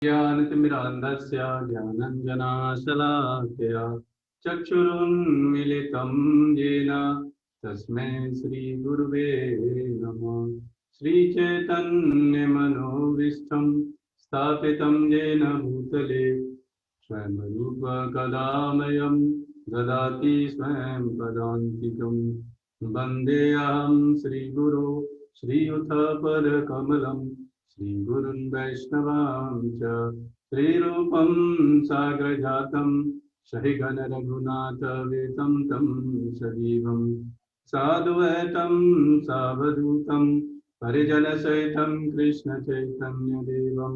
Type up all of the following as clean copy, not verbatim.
ज्ञानतिमिरान्धस्य ज्ञानञ्जनाशलाकया चक्षुरुन्मिलितं येन तस्मै श्रीगुरुवे नमः। श्रीचैतन्यमनोभीष्टं स्थापितं येन भूतले स्वयं रूप कदामयं ददाति स्वयं पदान्तिकं। वन्देऽहं श्रीगुरो श्रीयुतपदकमलं श्रीगुरुन् वैष्णवांश्च श्रीरूपं साग्रजातं सहिगणरघुनाथवेतं तं सजीवं साद्वैतं सावधूतं परिजनसहितं कृष्णचैतन्यदेवं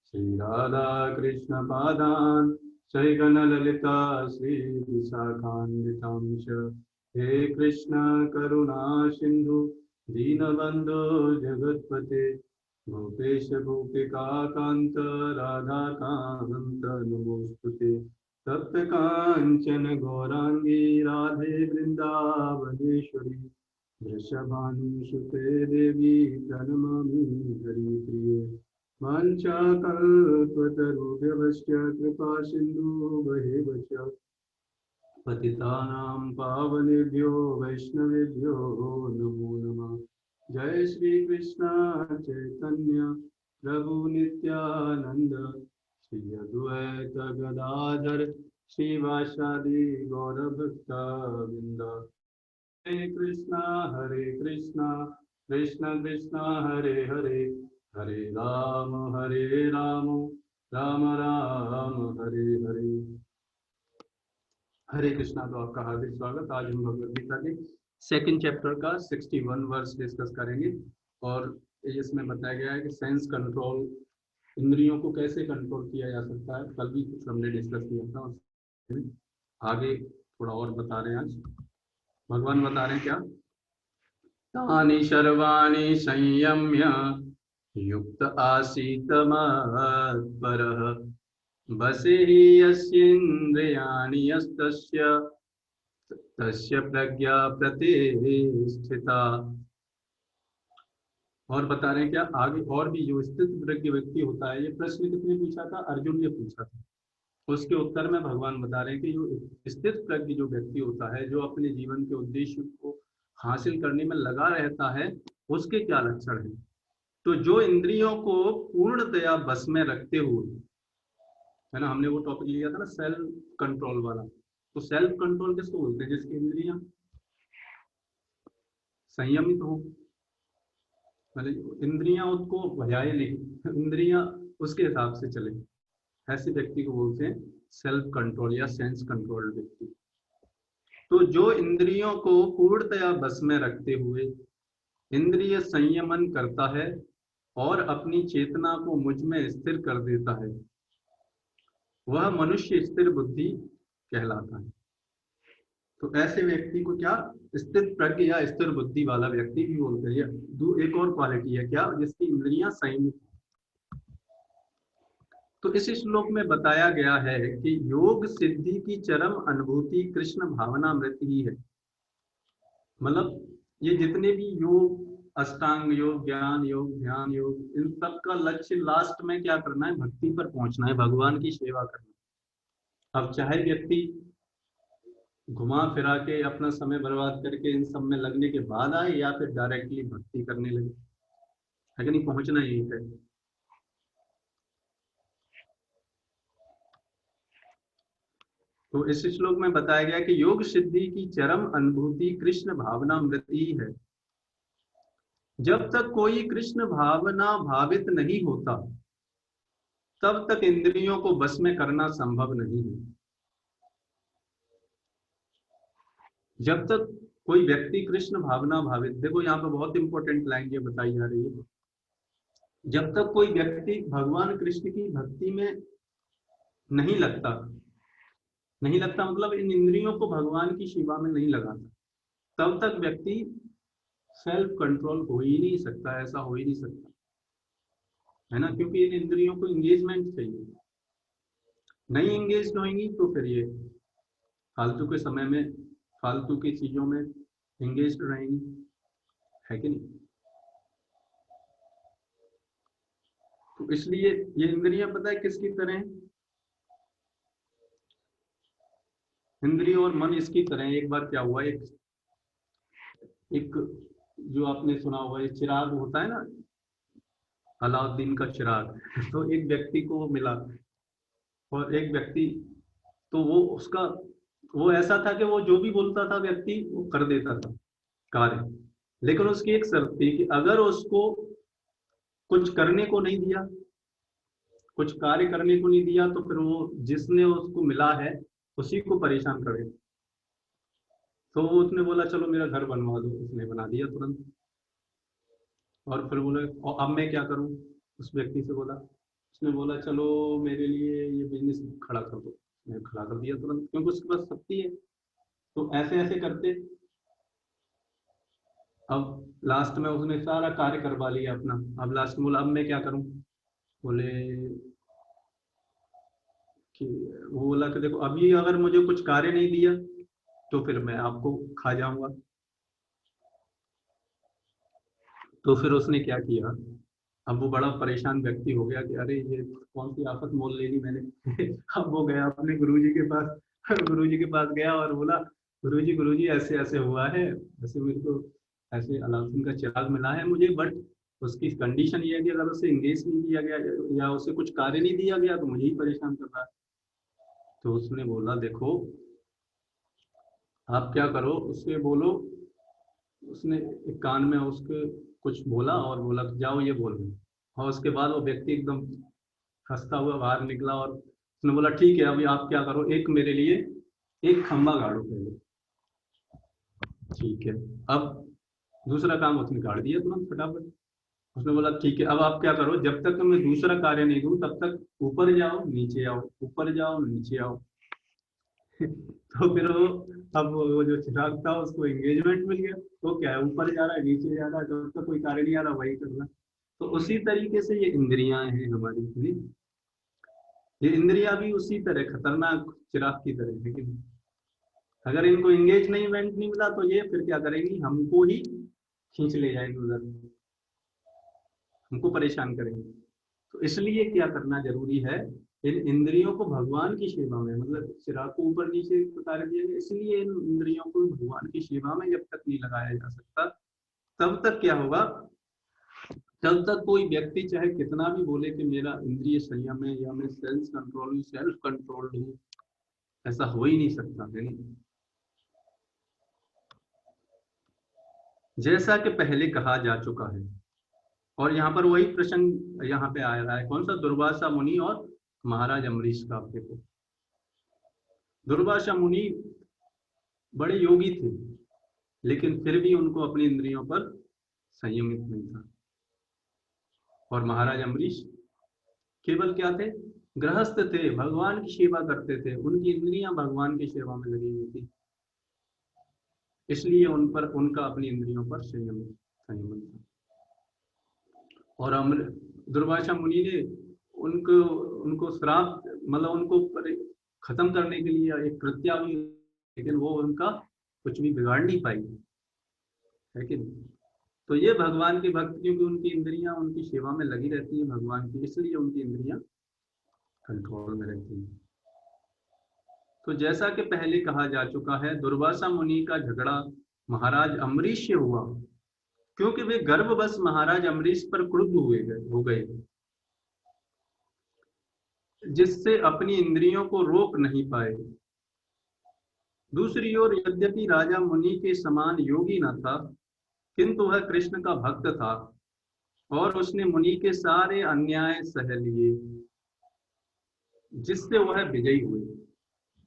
श्रीराधाकृष्णपादान् सहिगणललिता श्रीविशाखान्वितांश। हे कृष्ण करुणा सिन्धु दीनबन्धो जगत्पते गोपेश गोपिका कांत राधा कांत नमोस्तुते। तप्त कांचन गौरांगी राधे वृंदावनेश्वरी वृषभानुसुते देवी प्रणमामि हरिप्रिये। वाञ्छाकल्पतरुभ्यश्च कृपा सिन्धुभ्येव च पतितानां पावनेभ्यो वैष्णवेभ्यो नमो नमः। जय श्री कृष्ण चैतन्य प्रभु नित्यानंद श्री अद्वैत गदाधर श्रीवासादि गौरभक्तवृंद। हरे कृष्णा कृष्ण कृष्ण हरे हरे हरे राम राम राम हरे हरे। हरे कृष्णा। तो आपका हार्दिक स्वागत। आज हम भगवद गीता के सेकंड चैप्टर का 61 वर्स डिस्कस करेंगे और इसमें बताया गया है कि सेंस कंट्रोल, इंद्रियों को कैसे कंट्रोल किया जा सकता है। कल भी कुछ हमने डिस्कस किया था, आगे थोड़ा और बता रहे हैं। आज भगवान बता रहे हैं क्या, तानि सर्वाणि संयम्य युक्त आसीत मत्परः वसेहि यस्येन्द्रियाणि यस्तस्य तस्य प्रज्ञा प्रतिष्ठिता। और बता रहे हैं क्या आगे, और भी जो स्थित प्रज्ञ व्यक्ति होता है, ये प्रश्न किसने पूछा था, अर्जुन ने पूछा था। उसके उत्तर में भगवान बता रहे हैं कि जो स्थित प्रज्ञ जो व्यक्ति होता है, जो अपने जीवन के उद्देश्य को हासिल करने में लगा रहता है, उसके क्या लक्षण है। तो जो इंद्रियों को पूर्णतया बस में रखते हुए, है ना, हमने वो टॉपिक लिया था ना सेल्फ कंट्रोल वाला। तो सेल्फ कंट्रोल किसको बोलते हैं, जिसकी इंद्रियां संयमित हो, मतलब इंद्रियां उसको भजाए नहीं, इंद्रियां उसके हिसाब से चले, ऐसे व्यक्ति को बोलते हैं सेल्फ कंट्रोल या सेंस कंट्रोल व्यक्ति। तो जो इंद्रियों को पूर्णतया बस में रखते हुए इंद्रिय संयमन करता है और अपनी चेतना को मुझ में स्थिर कर देता है, वह मनुष्य स्थिर बुद्धि कहलाता है। तो ऐसे व्यक्ति को क्या स्थिर प्रज्ञ या स्थिर बुद्धि वाला व्यक्ति भी बोलते हैं। एक और क्वालिटी है क्या, जिसकी इंद्रियां संयमित। तो इस श्लोक में बताया गया है कि योग सिद्धि की चरम अनुभूति कृष्ण भावनामृत ही है। मतलब ये जितने भी योग, अष्टांग योग, ज्ञान योग, ध्यान योग, इन सब का लक्ष्य लास्ट में क्या करना है, भक्ति पर पहुंचना है, भगवान की सेवा करना। अब चाहे व्यक्ति घुमा फिरा के अपना समय बर्बाद करके इन सब में लगने के बाद आए या फिर डायरेक्टली भक्ति करने लगे, है कि नहीं, पहुंचना यही है। तो इस श्लोक में बताया गया कि योग सिद्धि की चरम अनुभूति कृष्ण भावनामृत ही है। जब तक कोई कृष्ण भावना भावित नहीं होता, तब तक इंद्रियों को बस में करना संभव नहीं है। जब तक कोई व्यक्ति कृष्ण भावना भावित, देखो यहाँ पे बहुत इंपॉर्टेंट लाइन ये बताई जा रही है, जब तक कोई व्यक्ति भगवान कृष्ण की भक्ति में नहीं लगता, नहीं लगता मतलब इन इंद्रियों को भगवान की सेवा में नहीं लगाता, तब तक व्यक्ति सेल्फ कंट्रोल हो ही नहीं सकता, ऐसा हो ही नहीं सकता, है ना। क्योंकि इन इंद्रियों को एंगेजमेंट चाहिए, नहीं एंगेज होंगी तो फिर ये फालतू के समय में फालतू की चीजों में एंगेज रहेंगी, है कि नहीं। तो इसलिए ये इंद्रियां पता है किसकी तरह है? इंद्रिय और मन इसकी तरह है। एक बार क्या हुआ, एक एक जो आपने सुना होगा, ये चिराग होता है ना, अलाउद्दीन का चिराग। तो एक व्यक्ति को वो मिला, और एक व्यक्ति, तो वो उसका वो ऐसा था कि वो जो भी बोलता था व्यक्ति वो कर देता था कार्य। लेकिन उसकी एक शर्त थी कि अगर उसको कुछ करने को नहीं दिया, कुछ कार्य करने को नहीं दिया, तो फिर वो जिसने उसको मिला है उसी को परेशान करे। तो वो उसने बोला चलो मेरा घर बनवा दो, उसने बना दिया तुरंत। और फिर बोले और अब मैं क्या करूं, उस व्यक्ति से बोला। उसने बोला चलो मेरे लिए ये बिजनेस खड़ा कर दो। मैं खड़ा कर दिया तुरंत, क्योंकि उसके पास शक्ति है। तो ऐसे ऐसे करते, अब लास्ट में उसने सारा कार्य करवा लिया अपना। अब लास्ट में बोला अब मैं क्या करूं। बोले कि वो बोला कि देखो अभी अगर मुझे कुछ कार्य नहीं दिया तो फिर मैं आपको खा जाऊंगा। तो फिर उसने क्या किया, अब वो बड़ा परेशान व्यक्ति हो गया कि अरे ये कौन सी आफत मोल ले ली मैंने। अब वो गया अपने गुरुजी के पास। गुरुजी के पास गया और बोला गुरुजी ऐसे ऐसे हुआ है, ऐसे मेरे को ऐसे अलाउद्दीन का चिराग मिला है मुझे, बट उसकी कंडीशन ये है कि अगर उसे इंगेज नहीं किया गया या उसे कुछ कार्य नहीं दिया गया तो मुझे ही परेशान कर रहा है। तो उसने बोला देखो आप क्या करो, उससे बोलो। उसने एक कान में उसके कुछ बोला और बोला कि जाओ ये बोल दो। और उसके बाद वो व्यक्ति एकदम हंसता हुआ बाहर निकला, और उसने बोला ठीक है अभी आप क्या करो, एक मेरे लिए एक खंबा गाड़ो पहले। ठीक है। अब दूसरा काम उसने गाड़ दिया तुरंत फटाफट। उसने बोला ठीक है अब आप क्या करो, जब तक मैं दूसरा कार्य नहीं दूं तब तक ऊपर जाओ नीचे आओ, ऊपर जाओ नीचे आओ। तो फिर वो, अब वो जो चिराग था उसको एंगेजमेंट मिल गया। तो क्या है, ऊपर जा रहा है नीचे जा रहा है, जब तक कोई कार्य नहीं आ रहा वही करना। तो उसी तरीके से ये इंद्रियां हैं हमारी, नहीं? ये इंद्रियां भी उसी तरह खतरनाक चिराग की तरह है कि अगर इनको एंगेजमेंट नहीं मिला तो ये फिर क्या करेंगी, हमको ही खींच ले जाएंगे उधर, हमको परेशान करेंगे। तो इसलिए क्या करना जरूरी है, इन इंद्रियों को भगवान की सेवा में, मतलब चिराग को ऊपर नीचे उतार दिया गया, इसलिए इन इंद्रियों को भगवान की सेवा में जब तक नहीं लगाया जा सकता तब तक क्या होगा, जब तक कोई व्यक्ति चाहे कितना भी बोले कि मेरा इंद्रिय संयम है या मैं सेल्फ कंट्रोल हूँ, ऐसा हो ही नहीं सकता है। नहीं, जैसा कि पहले कहा जा चुका है। और यहाँ पर वही प्रसंग यहाँ पे आ रहा है, कौन सा, दुर्वासा मुनि और महाराज अम्बरीश का। आप देखो दुर्वासा मुनि बड़े योगी थे, लेकिन फिर भी उनको अपनी इंद्रियों पर संयमित नहीं था। और महाराज अम्बरीश केवल क्या थे, गृहस्थ थे, भगवान की सेवा करते थे, उनकी इंद्रियां भगवान की सेवा में लगी हुई थी, इसलिए उन पर उनका अपनी इंद्रियों पर संयमन था। और अम्र दुर्वासा मुनि ने उनको उनको श्राप, मतलब उनको खत्म करने के लिए एक कृत्या हुई, लेकिन वो उनका कुछ भी बिगाड़ नहीं पाई, है कि नहीं? तो ये भगवान के भक्त, क्योंकि उनकी इंद्रियां उनकी सेवा में लगी रहती है भगवान की, इसलिए उनकी इंद्रियां कंट्रोल में रहती हैं। तो जैसा कि पहले कहा जा चुका है, दुर्वासा मुनि का झगड़ा महाराज अम्बरीश से हुआ, क्योंकि वे गर्ववश महाराज अम्बरीश पर क्रुद्ध हो गए, जिससे अपनी इंद्रियों को रोक नहीं पाए। दूसरी ओर यद्यपि राजा मुनि के समान योगी न था, किंतु वह कृष्ण का भक्त था और उसने मुनि के सारे अन्याय सह लिए, जिससे वह विजयी हुए।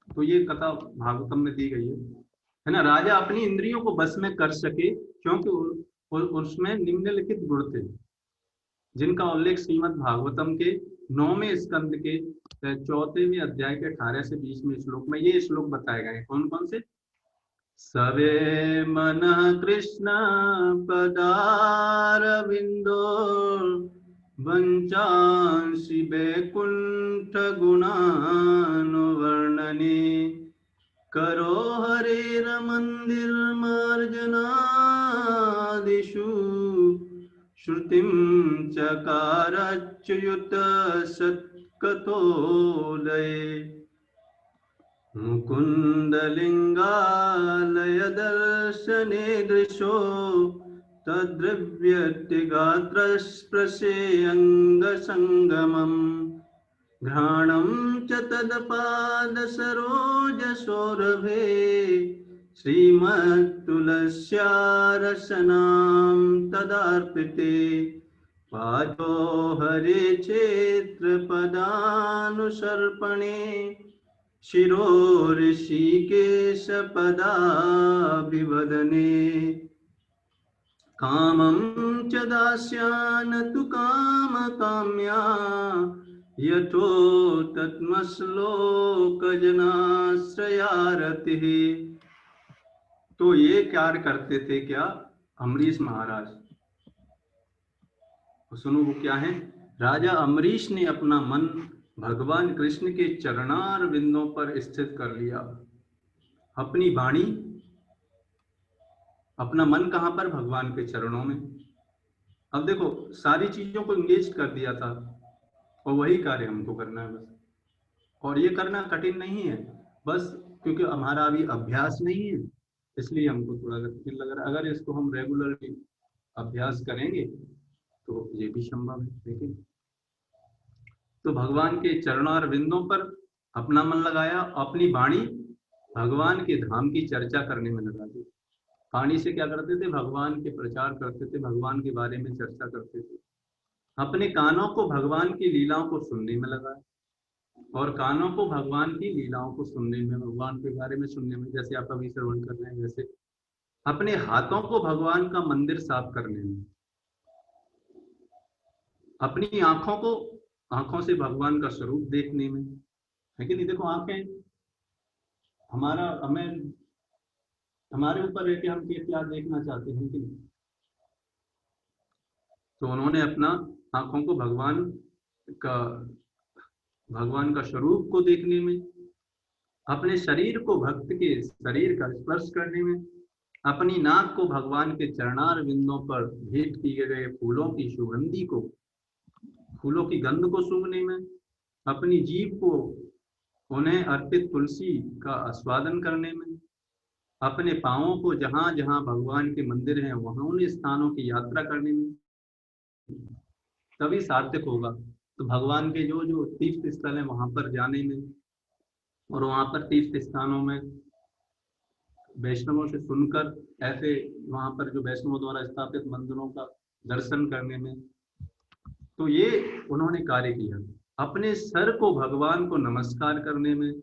तो ये कथा भागवतम में दी गई है ना। राजा अपनी इंद्रियों को बस में कर सके, क्योंकि उसमें निम्नलिखित गुण थे, जिनका उल्लेख श्रीमद् भागवतम के 9वें स्कंद के 4वें अध्याय के 18 से 20वें श्लोक में ये श्लोक बताए गए। कौन कौन से? सवे मन कृष्ण पदारविंदो वंचांसि वैकुंठ गुणानुवर्णने करो हरेर मंदिर मार्जनादिषु श्रुतिं चकारच्युत सत्कथोदये मुकुन्दलिङ्गालय दर्शने दृशो तद्रव्यतिगात्रस्पृशेऽङ्गसङ्गमम् घ्राणं च तत्पादसरोजसौरभे श्रीमत्तुलस्या रसनां तदार्पिते पादो हरे क्षेत्रपदानुसर्पणे शिरो ऋषिकेशपदाभिवदने कामं च दास्यान् तु कामकाम्या यथो तत्मश्लोकजनाश्रयारतिः। तो ये कार्य करते थे क्या अम्बरीश महाराज। तो सुनो वो क्या है। राजा अम्बरीश ने अपना मन भगवान कृष्ण के चरणार बिंदों पर स्थित कर लिया। अपनी वाणी, अपना मन कहां पर? भगवान के चरणों में। अब देखो सारी चीजों को इंगेज कर दिया था और वही कार्य हमको करना है बस। और ये करना कठिन नहीं है, बस क्योंकि हमारा अभी अभ्यास नहीं है इसलिए हमको थोड़ा कठिन लग रहा है। अगर इसको हम रेगुलरली अभ्यास करेंगे तो ये भी संभव है। देखिए तो भगवान के चरणार बिंदों पर अपना मन लगाया, अपनी वाणी भगवान के धाम की चर्चा करने में लगा दी। वाणी से क्या करते थे? भगवान के प्रचार करते थे, भगवान के बारे में चर्चा करते थे। अपने कानों को भगवान की लीलाओं को सुनने में लगा, और कानों को भगवान की लीलाओं को सुनने में, भगवान के बारे में सुनने में, जैसे आप अभी श्रवण कर रहे हैं वैसे। अपने हाथों को भगवान का मंदिर साफ करने में, अपनी आंखों को, आंखों से भगवान का स्वरूप देखने में, है कि नहीं? देखो आंखें हमारे ऊपर है कि हम क्या देखना चाहते हैं कि नहीं। तो उन्होंने अपना आंखों को भगवान का स्वरूप को देखने में, अपने शरीर को भक्त के शरीर का स्पर्श करने में, अपनी नाक को भगवान के चरणार बिंदों पर भेंट किए गए फूलों की सुगंधी को, फूलों की गंध को सूंघने में, अपनी जीभ को उन्हें अर्पित तुलसी का आस्वादन करने में, अपने पांवों को जहां जहां भगवान के मंदिर हैं वहां उन स्थानों की यात्रा करने में, तभी सार्थक होगा। तो भगवान के जो जो तीर्थ स्थल है वहां पर जाने में, और वहां पर तीर्थ स्थानों में वैष्णवों से सुनकर, ऐसे वहां पर जो वैष्णवों द्वारा स्थापित मंदिरों का दर्शन करने में, तो ये उन्होंने कार्य किया। अपने सर को भगवान को नमस्कार करने में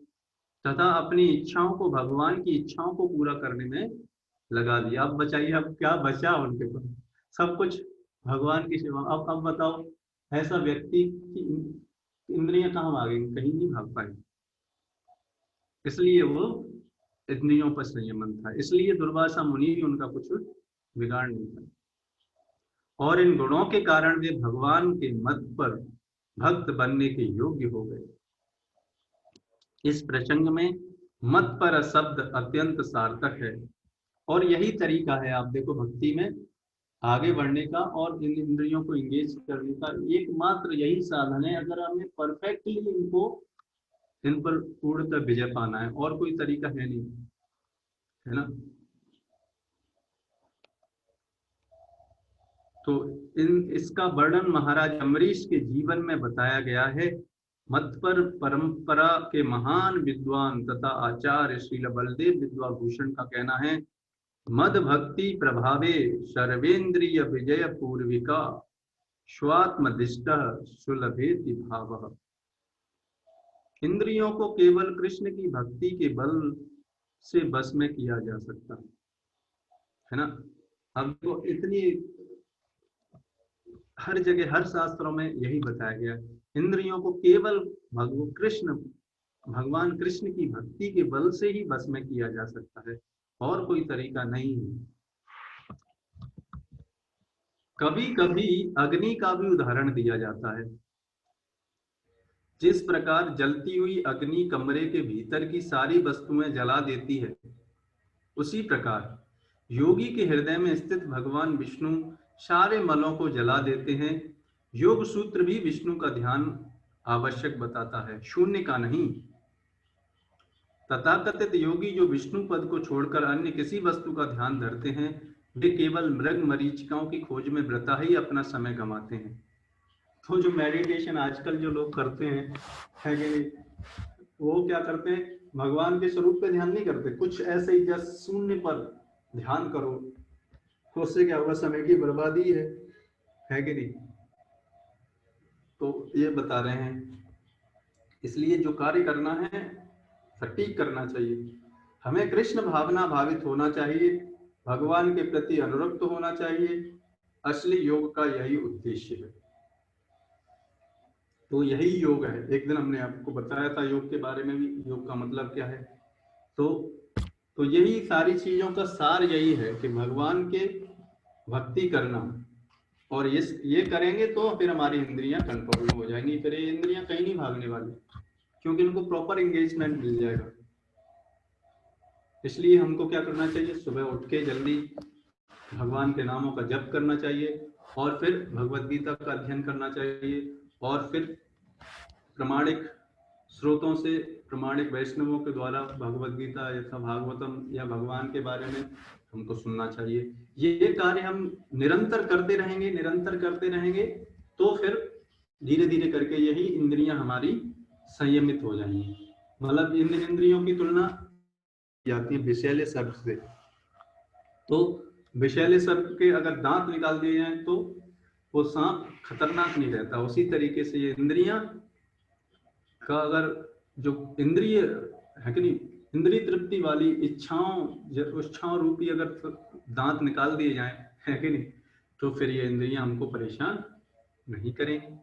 तथा अपनी इच्छाओं को, भगवान की इच्छाओं को पूरा करने में लगा दिया। अब बताइए अब क्या बचा उनके पास? सब कुछ भगवान की सेवा। अब बताओ ऐसा व्यक्ति की इंद्रियां कहाँ भागेंगी? कहीं नहीं भाग पाएंगी। इसलिए वो इंद्रियों पर संयमन था, इसलिए दुर्वासा मुनि भी उनका कुछ बिगाड़ नहीं था। और इन गुणों के कारण वे भगवान के मत पर भक्त बनने के योग्य हो गए। इस प्रसंग में मत पर शब्द अत्यंत सार्थक है, और यही तरीका है आप देखो भक्ति में आगे बढ़ने का और इन इंद्रियों को इंगेज करने का। एकमात्र यही साधन है, अगर हमें परफेक्टली इन पर पूर्णतः विजय पाना है, और कोई तरीका है नहीं, है ना। तो इसका वर्णन महाराज अम्बरीश के जीवन में बताया गया है। मत पर परंपरा के महान विद्वान तथा आचार्य श्रील बलदेव विद्वाभूषण का कहना है, मद भक्ति प्रभावे सर्वेन्द्रिय विजय पूर्विका स्वात्मदिष्ट सुलभेति भावः। इंद्रियों को केवल कृष्ण की भक्ति के बल से बस में किया जा सकता है ना। अब तो इतनी हर जगह हर शास्त्रों में यही बताया गया, इंद्रियों को केवल भगवान कृष्ण की भक्ति के बल से ही बस में किया जा सकता है, और कोई तरीका नहीं है। कभी कभी अग्नि का भी उदाहरण दिया जाता है। जिस प्रकार जलती हुई अग्नि कमरे के भीतर की सारी वस्तुएं जला देती है, उसी प्रकार योगी के हृदय में स्थित भगवान विष्णु सारे मलों को जला देते हैं। योग सूत्र भी विष्णु का ध्यान आवश्यक बताता है, शून्य का नहीं। तथाकथित योगी जो विष्णु पद को छोड़कर अन्य किसी वस्तु का ध्यान धरते हैं, वे केवल मृग मरीचिकाओं की खोज में व्रता ही अपना समय गंवाते हैं। तो जो मेडिटेशन आजकल जो लोग करते हैं, है कि नहीं, वो क्या करते हैं, भगवान के स्वरूप पे ध्यान नहीं करते, कुछ ऐसे ही जस्ट शून्य पर ध्यान करो, तो उससे क्या होगा, समय की बर्बादी है कि नहीं। तो ये बता रहे हैं, इसलिए जो कार्य करना है सटीक करना चाहिए। हमें कृष्ण भावना भावित होना चाहिए, भगवान के प्रति अनुरक्त होना चाहिए। असली योग का यही उद्देश्य है। तो यही योग है। एक दिन हमने आपको बताया था योग के बारे में भी, योग का मतलब क्या है। तो यही सारी चीजों का सार यही है कि भगवान के भक्ति करना, और ये करेंगे तो फिर हमारी इंद्रियां कंट्रोल में हो जाएंगी, फिर ये इंद्रियां कहीं नहीं भागने वाली, क्योंकि इनको प्रॉपर एंगेजमेंट मिल जाएगा। इसलिए हमको क्या करना चाहिए, सुबह उठ के जल्दी भगवान के नामों का जप करना चाहिए, और फिर भगवद गीता का अध्ययन करना चाहिए, और फिर प्रमाणिक स्रोतों से, प्रमाणिक वैष्णवों के द्वारा भगवद गीता या भागवतम या भगवान के बारे में हमको सुनना चाहिए। ये कार्य हम निरंतर करते रहेंगे, तो फिर धीरे धीरे करके यही इंद्रियां हमारी संयमित हो जाएंगी। मतलब इन इंद्रियों की तुलना जाती है विषैले सर्प से। तो विषैले सर्प के अगर दांत निकाल दिए जाएं तो वो सांप खतरनाक नहीं रहता, उसी तरीके से ये इंद्रियां का अगर जो इंद्रिय है कि नहीं, इंद्रिय तृप्ति वाली इच्छाओं रूपी अगर दांत निकाल दिए जाएं, है कि नहीं, तो फिर ये इंद्रियां हमको परेशान नहीं करेंगी।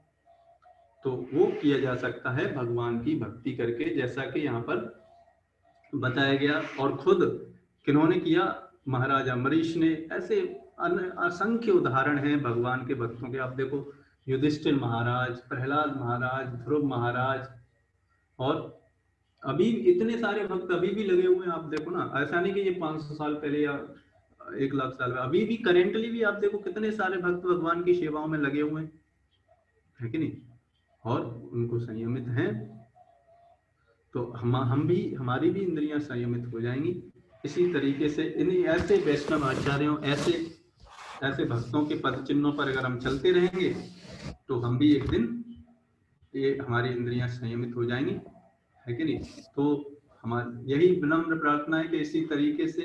तो वो किया जा सकता है भगवान की भक्ति करके, जैसा कि यहाँ पर बताया गया। और खुद किन्होंने किया, महाराजा अम्बरीश ने। ऐसे असंख्य उदाहरण हैं भगवान के भक्तों के। आप देखो, युधिष्ठिर महाराज, प्रहलाद महाराज, ध्रुव महाराज, और अभी इतने सारे भक्त अभी भी लगे हुए हैं। आप देखो ना, ऐसा नहीं कि ये 500 साल पहले या 1 लाख साल पहले, अभी भी करेंटली भी आप देखो कितने सारे भक्त भगवान की सेवाओं में लगे हुए हैं, है कि नहीं, और उनको संयमित हैं। तो हमारी भी इंद्रियां संयमित हो जाएंगी। इसी तरीके से इन्हीं ऐसे वैष्णव आचार्यों, ऐसे भक्तों के पद चिन्हों पर अगर हम चलते रहेंगे, तो हम भी एक दिन ये हमारी इंद्रियां संयमित हो जाएंगी, है कि नहीं। तो हमारी यही विनम्र प्रार्थना है कि इसी तरीके से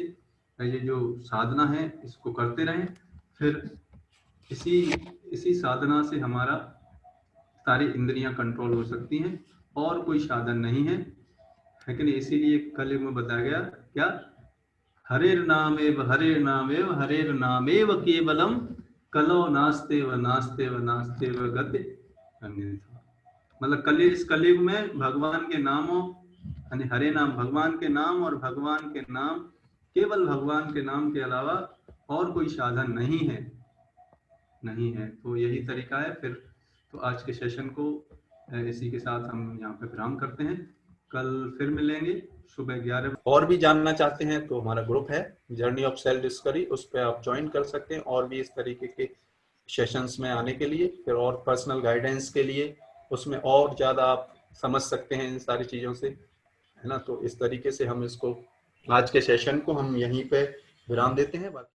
ये जो साधना है इसको करते रहें। फिर इसी साधना से हमारा सारी इंद्रियां कंट्रोल हो सकती हैं, और कोई साधन नहीं है कि नहीं। इसीलिए कल में बताया गया क्या, हरेर नामेव केवलम कलो नास्तेव गति अन्यथा। मतलब इस कलयुग में भगवान के नामों, यानी हरे नाम, भगवान के नाम और भगवान के नाम, केवल भगवान के नाम के अलावा और कोई साधन नहीं है। तो यही तरीका है। फिर तो आज के सेशन को इसी के साथ हम यहाँ पे विराम करते हैं। कल फिर मिलेंगे सुबह 11। और भी जानना चाहते हैं तो हमारा ग्रुप है जर्नी ऑफ सेल्फ डिस्कवरी, उस पर आप ज्वाइन कर सकते हैं, और भी इस तरीके के सेशंस में आने के लिए, फिर और पर्सनल गाइडेंस के लिए, उसमें और ज़्यादा आप समझ सकते हैं इन सारी चीज़ों से, है ना। तो इस तरीके से हम इसको, आज के सेशन को हम यहीं पे विराम देते हैं।